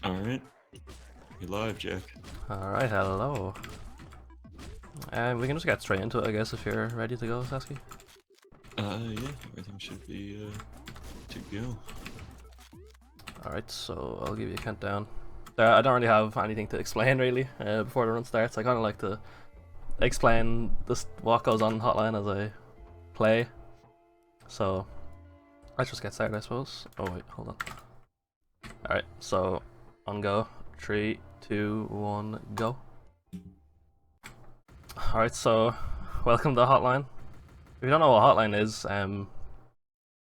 Alright. You're live, Jack. Alright, hello. We can just get straight into it, I guess, if you're ready to go, Sasky. Yeah, everything should be, to go. Alright, so I'll give you a countdown. I don't really have anything to explain, really, before the run starts. I kind of like to explain what goes on in Hotline as I play. So, let's just get started, I suppose. Oh wait, hold on. Alright, so, on go. 3, 2, 1, go. Alright, so, welcome to Hotline. If you don't know what Hotline is,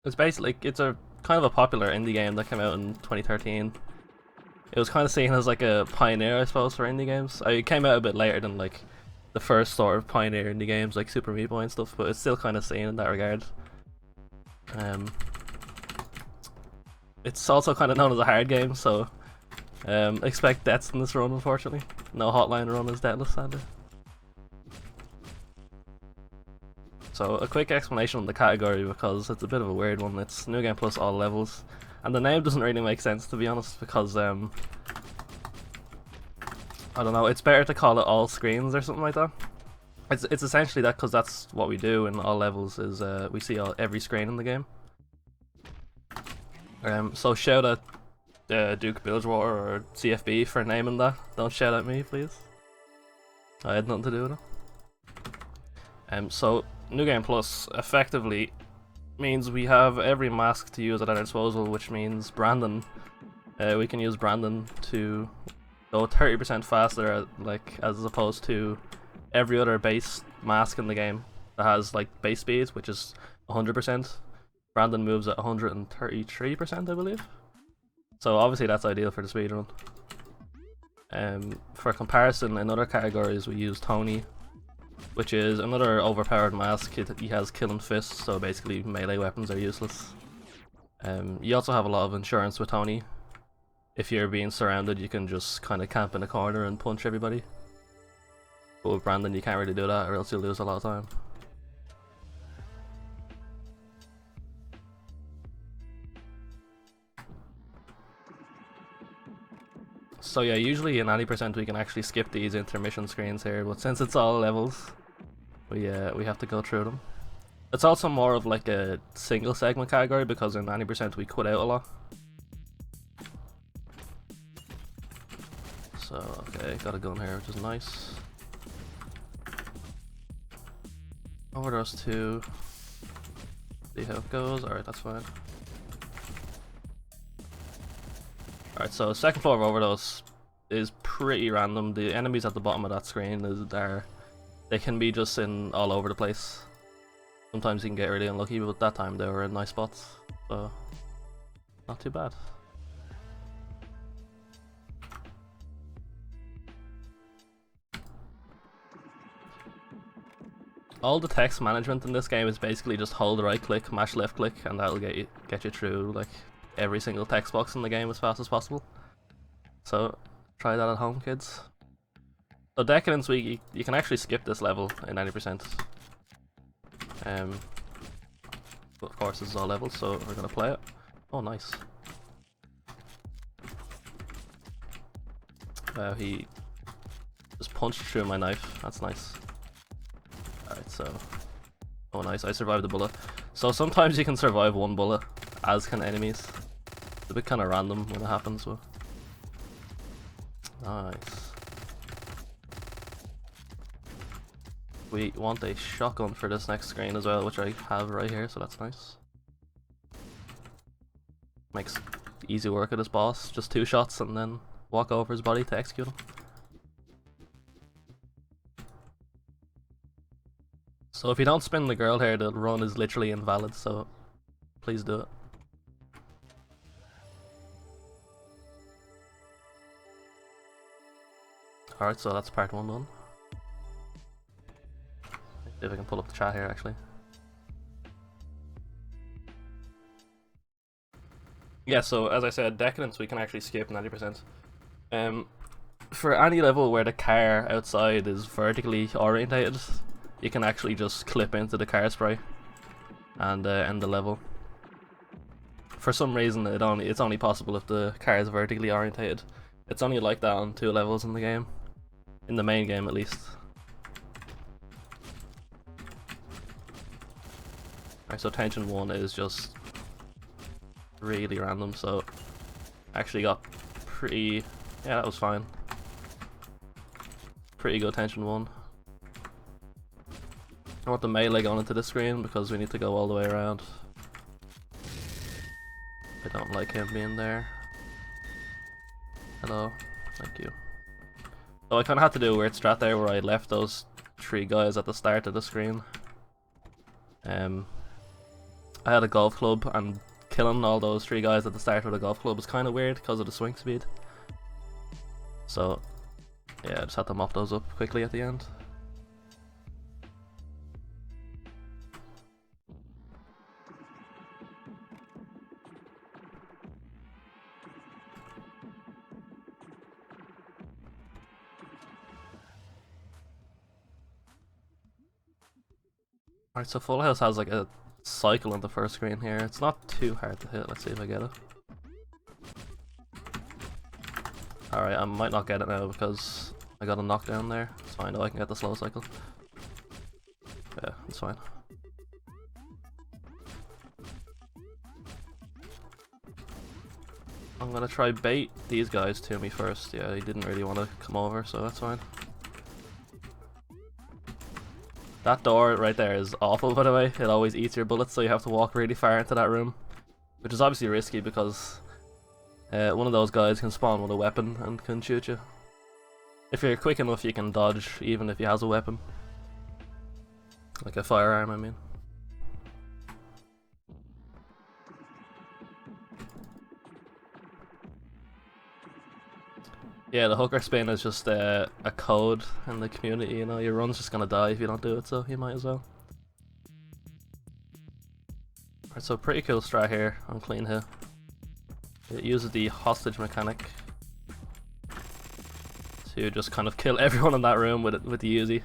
it's basically, it's a kind of a popular indie game that came out in 2013. It was kind of seen as like a pioneer, I suppose, for indie games. It came out a bit later than like the first sort of pioneer indie games like Super Meat Boy and stuff, but it's still kind of seen in that regard. It's also kind of known as a hard game, so expect deaths in this run, unfortunately. No Hotline run is deathless, sadly. So a quick explanation on the category, because it's a bit of a weird one. It's New Game Plus all levels, and the name doesn't really make sense, to be honest, because I don't know, it's better to call it all screens or something like that. It's essentially that, because that's what we do in all levels, is we see every screen in the game. So shout out Duke Bilgewater or CFB for naming that. Don't shout at me, please. I had nothing to do with it. So New Game Plus effectively means we have every mask to use at our disposal, which means Brandon. We can use Brandon to go 30% faster, as opposed to every other base mask in the game that has like base speed, which is 100%. Brandon moves at 133%, I believe. So obviously that's ideal for the speedrun. For comparison, in other categories we use Tony, which is another overpowered mask. He has killing fists, so basically melee weapons are useless. You also have a lot of insurance with Tony. If you're being surrounded, you can just kind of camp in a corner and punch everybody. But with Brandon, you can't really do that, or else you'll lose a lot of time. So yeah, usually in 90% we can actually skip these intermission screens here, but since it's all levels, we have to go through them. It's also more of like a single segment category, because in 90% we cut out a lot. So okay, got a gun here, which is nice. Overdose 2. See how it goes. Alright, that's fine. Alright, so second floor of Overdose is pretty random. The enemies at the bottom of that screen they can be just in all over the place. Sometimes you can get really unlucky, but that time they were in nice spots, so not too bad. All the text management in this game is basically just hold right click, mash left click, and that'll get you through like every single text box in the game as fast as possible. So try that at home, kids. So Decadence Week, you can actually skip this level in 90%. But of course this is all levels, so we're gonna play it. Oh nice. Wow, he just punched through my knife. That's nice. Alright, so oh nice, I survived the bullet. So sometimes you can survive one bullet, as can enemies. It's a bit kind of random when it happens, but nice. We want a shotgun for this next screen as well, which I have right here, so that's nice. Makes easy work of this boss. Just 2 shots and then walk over his body to execute him. So if you don't spin the girl here, the run is literally invalid, so please do it. Alright, so that's part 1 done. See if I can pull up the chat here actually. Yeah, so as I said, Decadence we can actually skip 90%. For any level where the car outside is vertically orientated, you can actually just clip into the car spray and end the level. for some reason it's only possible if the car is vertically orientated. It's only like that on 2 levels in the game, in the main game at least. Alright, so tension 1 is just really random, so actually got pretty, yeah, that was fine. Pretty good tension 1. I want the melee going into the screen because we need to go all the way around. I don't like him being there. Hello, thank you. So I kind of had to do a weird strat there where I left those 3 guys at the start of the screen. I had a golf club, and killing all those 3 guys at the start with a golf club was kind of weird because of the swing speed. So yeah, I just had to mop those up quickly at the end. Alright, so Full House has like a cycle on the first screen here. It's not too hard to hit. Let's see if I get it. Alright, I might not get it now because I got a knockdown there. It's fine though, I can get the slow cycle. Yeah, it's fine. I'm gonna try bait these guys to me first. Yeah, he didn't really want to come over, so that's fine. That door right there is awful, by the way. It always eats your bullets, so you have to walk really far into that room. Which is obviously risky because one of those guys can spawn with a weapon and can shoot you. If you're quick enough, you can dodge even if he has a weapon. Like a firearm, I mean. Yeah, the hooker spin is just a code in the community, you know, your run's just gonna die if you don't do it, so you might as well. Alright, so pretty cool strat here on clean hit. It uses the hostage mechanic to just kind of kill everyone in that room with the Uzi.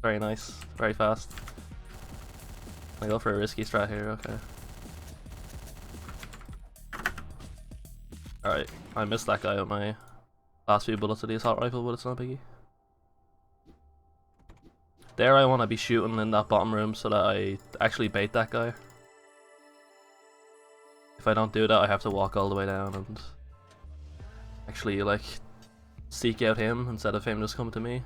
Very nice, very fast. I go for a risky strat here, okay. Alright, I missed that guy with my last few bullets of the assault rifle, but it's not a biggie. There I want to be shooting in that bottom room so that I actually bait that guy. If I don't do that, I have to walk all the way down and actually like seek out him instead of him just coming to me.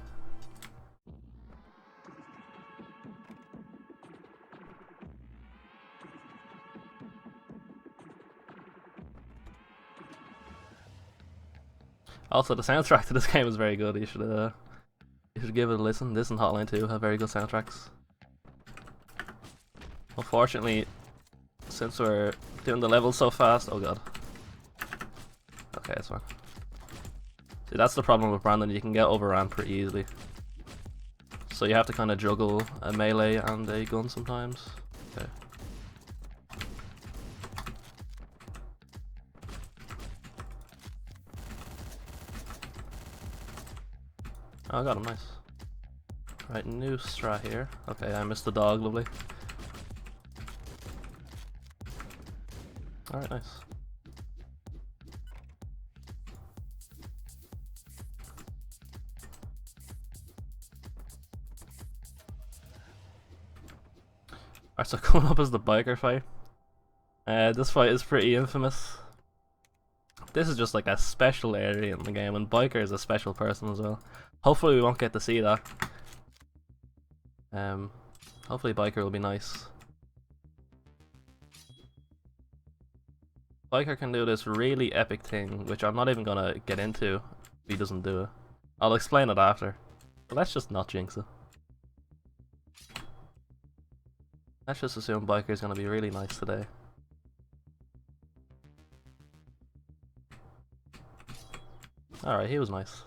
Also, the soundtrack to this game is very good. You should give it a listen. This and Hotline 2 have very good soundtracks. Unfortunately, since we're doing the levels so fast, oh god. Okay, it's fine. See, that's the problem with Brandon. You can get overrun pretty easily. So you have to kind of juggle a melee and a gun sometimes. Okay. Oh, I got him, nice. Right, new strat here. Okay, I missed the dog, lovely. Alright, nice. Alright, so coming up is the biker fight. This fight is pretty infamous. This is just like a special area in the game, and Biker is a special person as well. Hopefully we won't get to see that. Hopefully Biker will be nice. Biker can do this really epic thing, which I'm not even gonna get into if he doesn't do it. I'll explain it after. But let's just not jinx it. Let's just assume Biker's gonna be really nice today. Alright, he was nice.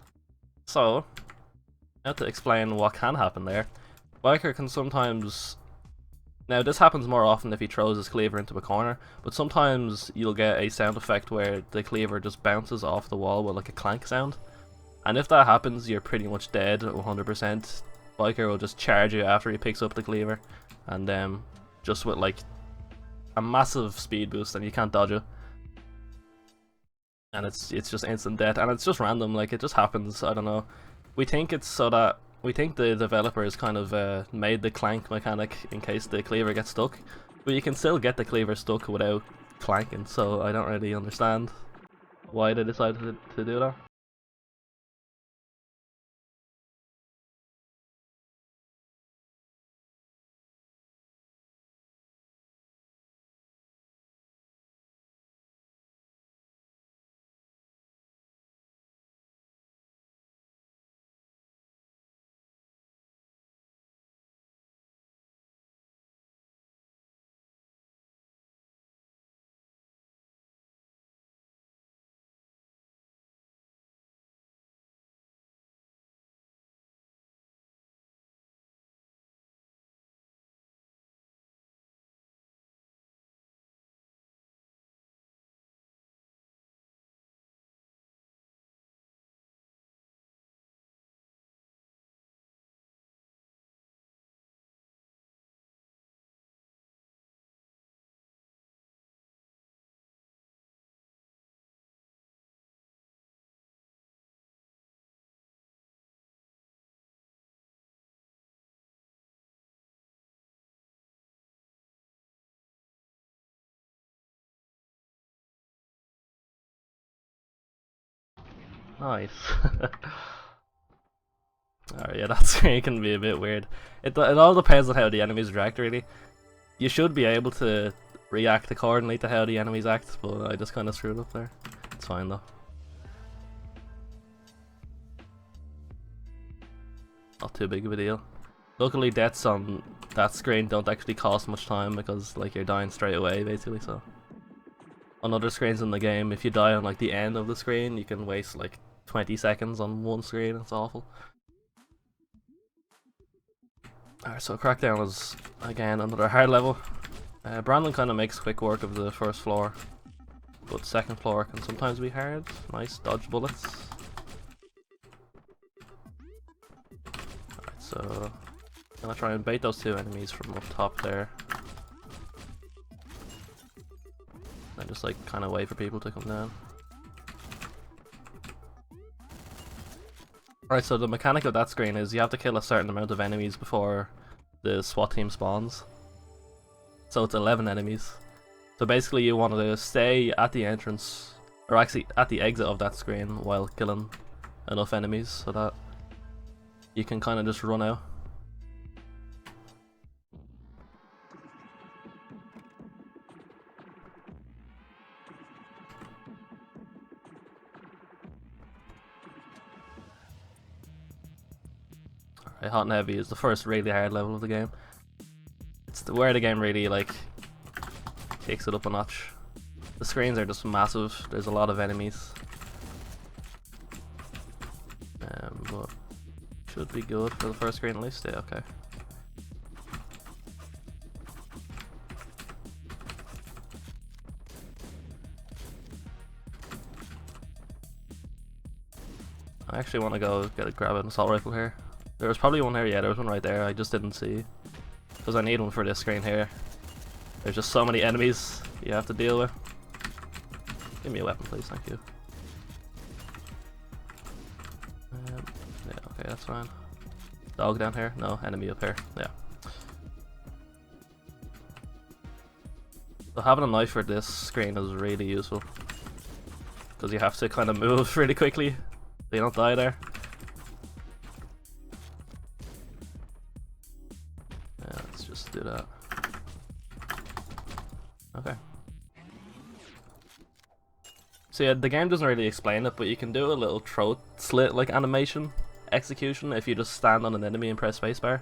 So, now to explain what can happen there. Biker can sometimes... Now this happens more often if he throws his cleaver into a corner, but sometimes you'll get a sound effect where the cleaver just bounces off the wall with like a clank sound. And if that happens, you're pretty much dead 100%. Biker will just charge you after he picks up the cleaver, and just with like a massive speed boost, and you can't dodge it. and it's just instant death, and it's just random. Like it just happens. I don't know. We think it's so that we think the developers kind of made the clank mechanic in case the cleaver gets stuck, but you can still get the cleaver stuck without clanking. So I don't really understand why they decided to do that. Nice. Alright, yeah, that screen can be a bit weird. It all depends on how the enemies react, really. You should be able to react accordingly to how the enemies act, but I just kind of screwed up there. It's fine though. Not too big of a deal. Luckily, deaths on that screen don't actually cost much time because like you're dying straight away, basically. So on other screens in the game, if you die on like the end of the screen, you can waste like 20 seconds on one screen. It's awful. Alright, so Crackdown is again another hard level. Brandon kind of makes quick work of the first floor, but second floor can sometimes be hard. Nice, dodge bullets. Alright, so I'm gonna try and bait those two enemies from up top there. And just like kind of wait for people to come down. Alright, so the mechanic of that screen is you have to kill a certain amount of enemies before the SWAT team spawns. So it's 11 enemies. So basically you want to stay at the entrance, or actually at the exit of that screen while killing enough enemies so that you can kind of just run out. Alright, Hot and Heavy is the first really hard level of the game. It's where the game really like takes it up a notch. The screens are just massive, there's a lot of enemies. But should be good for the first screen at least, yeah, okay. I actually want to go grab an assault rifle here. There was probably one here, yeah, there was one right there, I just didn't see. Because I need one for this screen here. There's just so many enemies you have to deal with. Give me a weapon please, thank you. Yeah, okay, that's fine. Dog down here? No, enemy up here, yeah. So having a knife for this screen is really useful. Because you have to kind of move really quickly so you don't die there. Yeah, let's just do that. Okay. So yeah, the game doesn't really explain it, but you can do a little throat slit like animation execution if you just stand on an enemy and press spacebar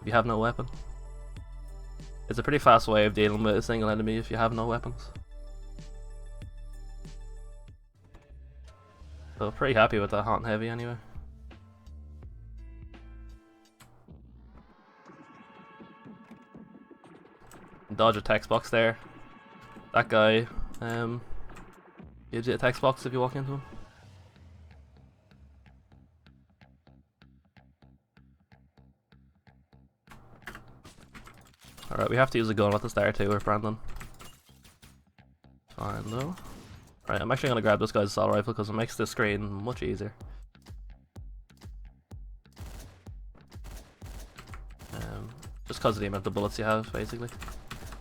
if you have no weapon. It's a pretty fast way of dealing with a single enemy if you have no weapons. So pretty happy with that Hot and Heavy anyway. Dodge a text box there. That guy gives you a text box if you walk into him. Alright, we have to use a gun at the start too, Brandon. Fine though. Right, I'm actually gonna grab this guy's assault rifle because it makes this screen much easier. Just because of the amount of bullets you have, basically.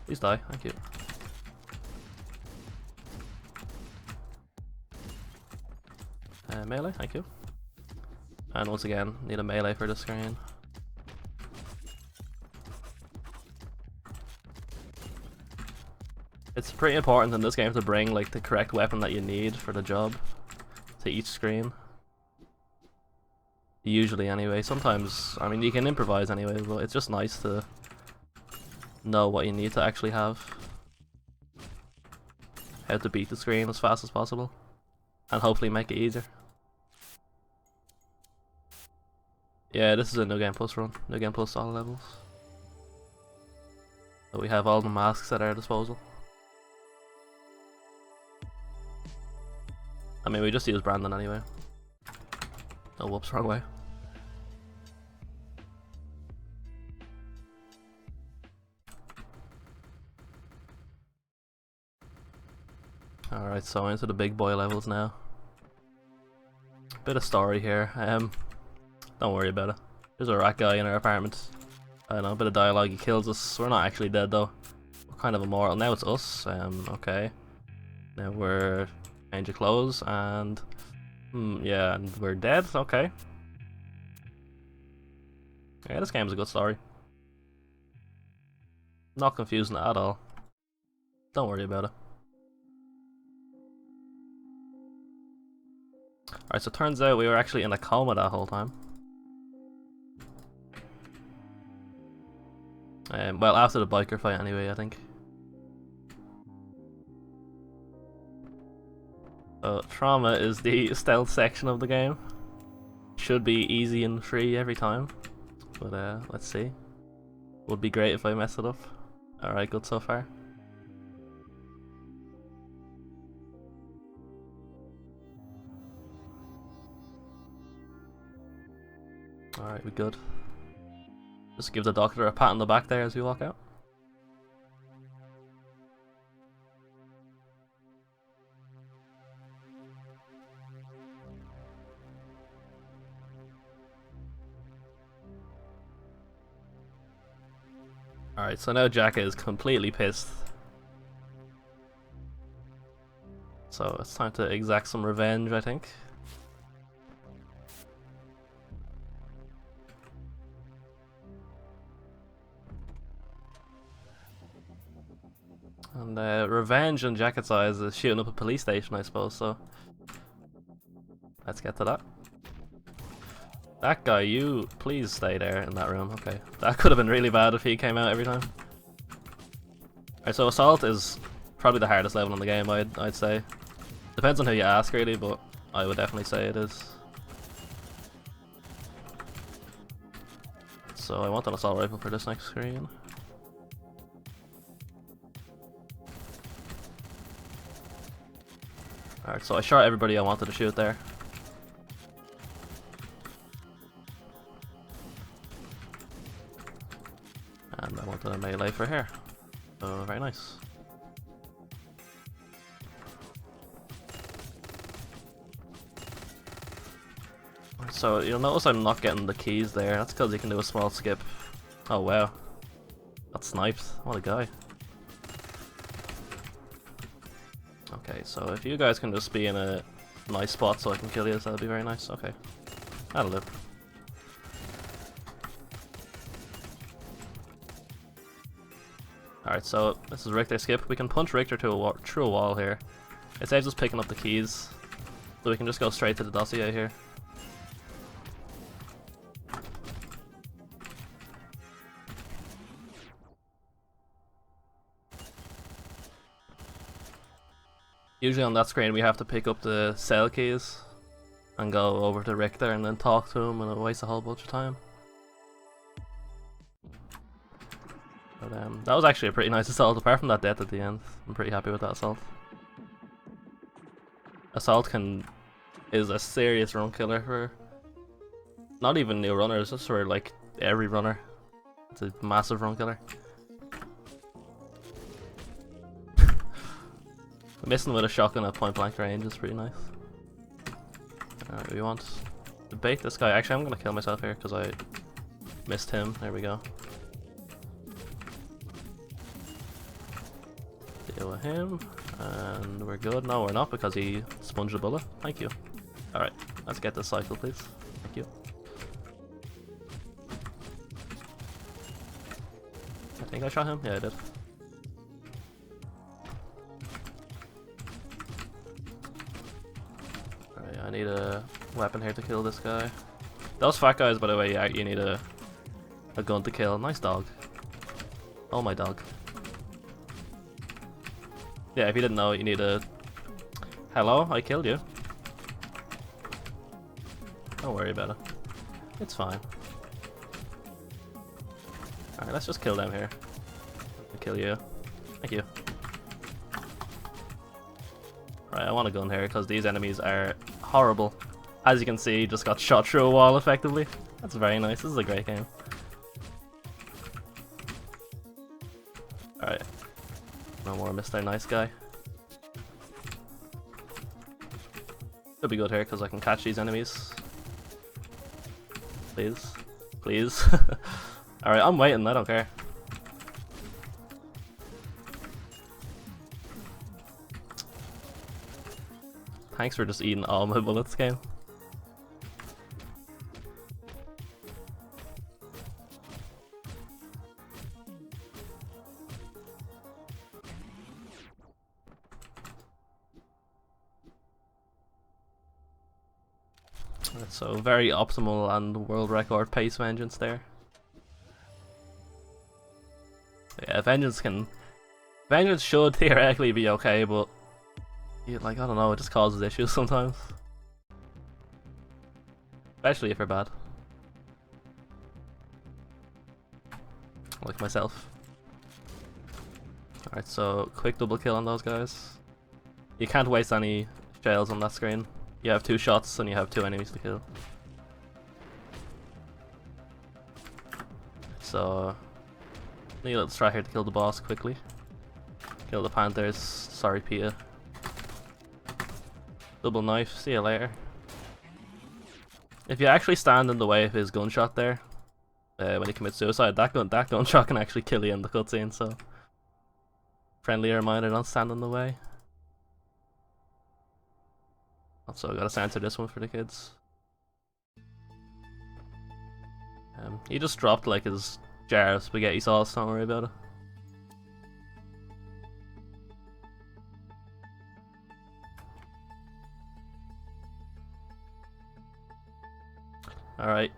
Please die, thank you. Melee, thank you. And once again, need a melee for this screen. It's pretty important in this game to bring like the correct weapon that you need for the job to each screen. Usually anyway, sometimes, I mean you can improvise anyway, but it's just nice to know what you need to actually have. How to beat the screen as fast as possible. And hopefully make it easier. Yeah, this is a New Game Plus run. New Game Plus all levels. So we have all the masks at our disposal. I mean, we just use Brandon anyway. Oh, whoops, wrong way. Alright, so into the big boy levels now. Bit of story here. Don't worry about it. There's a rat guy in our apartment. I don't know, a bit of dialogue, he kills us. We're not actually dead though. We're kind of immortal. Now it's us. Okay. Now we're change of clothes and yeah, and we're dead. Okay. Yeah, this game's a good story. Not confusing at all. Don't worry about it. Alright, so it turns out we were actually in a coma that whole time. Well, after the biker fight anyway, I think. So, trauma is the stealth section of the game. Should be easy and free every time. But let's see. Would be great if I mess it up. Alright, good so far. Alright, we good. Just give the doctor a pat on the back there as we walk out. Alright, so now Jack is completely pissed. So it's time to exact some revenge, I think. And revenge in Jacket's eyes is shooting up a police station, I suppose, so let's get to that. That guy, you please stay there in that room. Okay, that could have been really bad if he came out every time. Alright, so Assault is probably the hardest level in the game, I'd say. Depends on who you ask really, but I would definitely say it is. So I want an Assault Rifle for this next screen. Alright, so I shot everybody I wanted to shoot there. And I wanted a melee for here. So, very nice. So, you'll notice I'm not getting the keys there. That's because you can do a small skip. Oh wow. Got sniped. What a guy. Okay, so if you guys can just be in a nice spot so I can kill you, that'd be very nice. Okay, that'll do. Alright, so this is Richter skip. We can punch Richter through a wall here. It saves us picking up the keys, so we can just go straight to the dossier here. Usually on that screen we have to pick up the cell keys and go over to Richter and then talk to him, and it wastes a whole bunch of time. But that was actually a pretty nice assault, apart from that death at the end. I'm pretty happy with that assault. Assault is a serious run killer for not even new runners, just for like every runner. It's a massive run killer. Missing with a shotgun at point blank range is pretty nice. Alright, we want to bait this guy. Actually, I'm gonna kill myself here because I missed him. There we go. Deal with him. And we're good. No, we're not because he sponged a bullet. Thank you. Alright, let's get this cycle, please. Thank you. I think I shot him? Yeah, I did. Alright, I need a weapon here to kill this guy. Those fat guys, by the way, you need a gun to kill. Nice dog. Oh, my dog. Yeah, if you didn't know, you need a... Hello, I killed you. Don't worry about it. It's fine. Alright, let's just kill them here. I'll kill you. Thank you. Right, I want a gun here because these enemies are horrible. As you can see, just got shot through a wall effectively. That's very nice. This is a great game. Alright. No more Mr. Nice Guy. Could be good here because I can catch these enemies. Please. Please. Alright, I'm waiting, I don't care. Thanks for just eating all my bullets, game. So very optimal and world record pace Vengeance there. Yeah, Vengeance should theoretically be okay, but yeah, like, I don't know, it just causes issues sometimes. Especially if you're bad. Like myself. Alright, so quick double kill on those guys. You can't waste any shells on that screen. You have 2 shots and you have 2 enemies to kill. So, need a little strat here to kill the boss quickly. Kill the panthers. Sorry, Pia. Double knife. See you later. If you actually stand in the way of his gunshot there, when he commits suicide, that gunshot can actually kill you in the cutscene. So, friendly reminder: don't stand in the way. Also, gotta censor this one for the kids. He just dropped like his jar of spaghetti sauce, don't worry about it. Alright.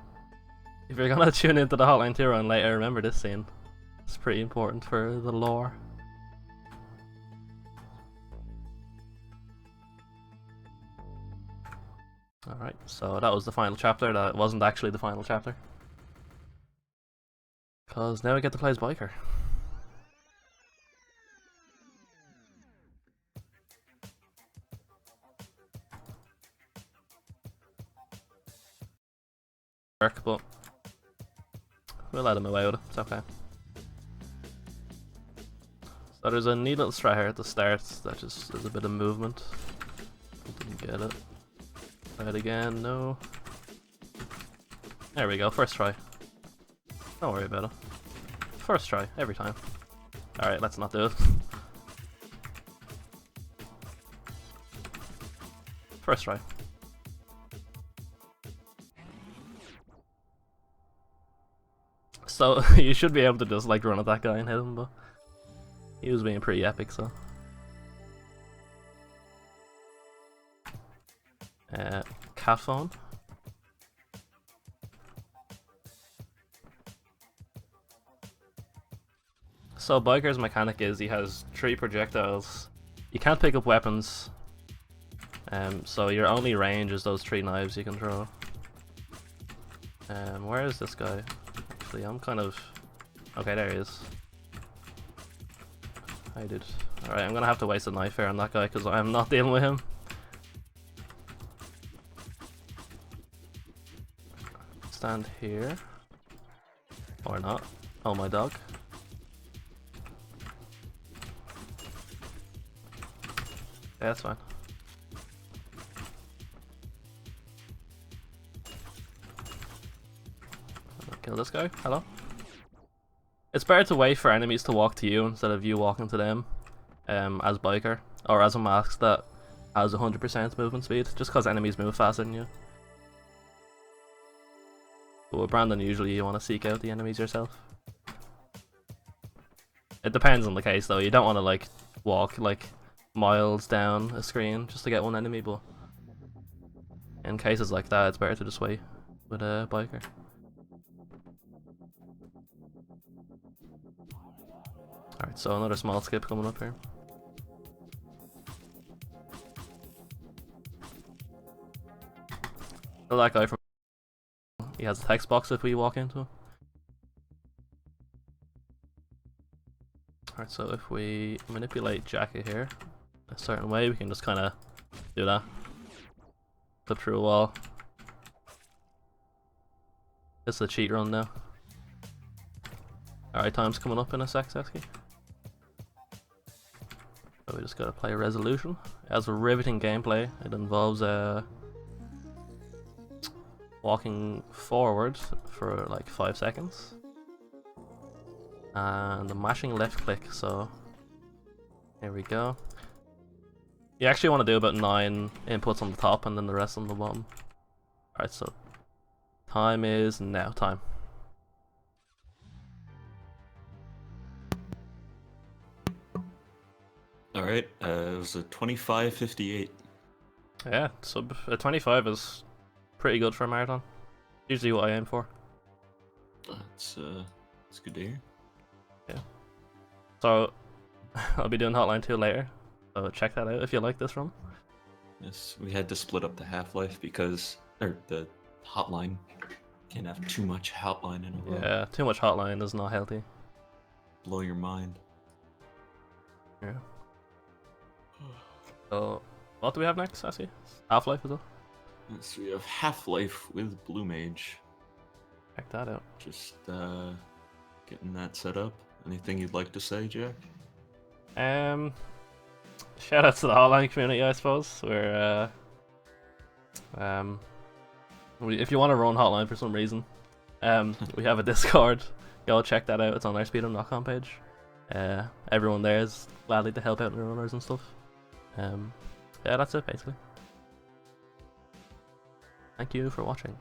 If you're gonna tune into the Hotline 2 run later, remember this scene. It's pretty important for the lore. Alright, so that was the final chapter. That wasn't actually the final chapter. Because now we get to play as Biker. But we'll let him away with it, it's okay. So there's a neat little strat here at the start that just is a bit of movement. Didn't get it. Try it again, no. There we go, first try. Don't worry about it. First try, every time. Alright, let's not do it. First try. So, you should be able to just like run at that guy and hit him, but he was being pretty epic, so. Hekathon. So Biker's mechanic is he has 3 projectiles. You can't pick up weapons. So your only range is those 3 knives you can throw. Where is this guy? Actually, I'm kind of... Okay, there he is. Hi, dude. Alright, I'm gonna have to waste a knife here on that guy because I'm not dealing with him. Stand here. Or not. Oh, my dog. Yeah, that's fine. Kill this guy. Hello. It's better to wait for enemies to walk to you instead of you walking to them, as biker or as a mask that has 100% movement speed. Just because enemies move faster than you. But with Brandon, usually you want to seek out the enemies yourself. It depends on the case though. You don't want to like walk like miles down a screen just to get one enemy, but in cases like that, it's better to just wait with a biker. Alright, so another small skip coming up here. That guy from... He has a text box if we walk into him. Alright, so if we manipulate Jackie here a certain way, we can just kind of do that. Flip through a wall. This is a cheat run now. Alright, time's coming up in a sec, Sesky. So we just gotta play Resolution. It has a riveting gameplay. It involves walking forward for like 5 seconds. And mashing left click, so here we go. You actually want to do about 9 inputs on the top and then the rest on the bottom. Alright, so time is now. Time. Alright, it was a 25:58. Yeah, so a 25 is pretty good for a marathon. Usually what I aim for. That's good to hear. Yeah. So I'll be doing Hotline 2 later. So check that out if you like this run. Yes, we had to split up the Half-Life because, or the Hotline. Can't have too much Hotline in a row. Yeah, too much Hotline is not healthy. Blow your mind. Yeah. So what do we have next, Sassy? Half-Life as well? Yes, we have Half-Life with Blue Mage. Check that out. Just getting that set up. Anything you'd like to say, Jack? Shout out to the Hotline community, I suppose. If you want to run Hotline for some reason, we have a Discord. Go check that out. It's on our speedrun.com page. Everyone there is gladly to help out the runners and stuff. Yeah, that's it basically. Thank you for watching.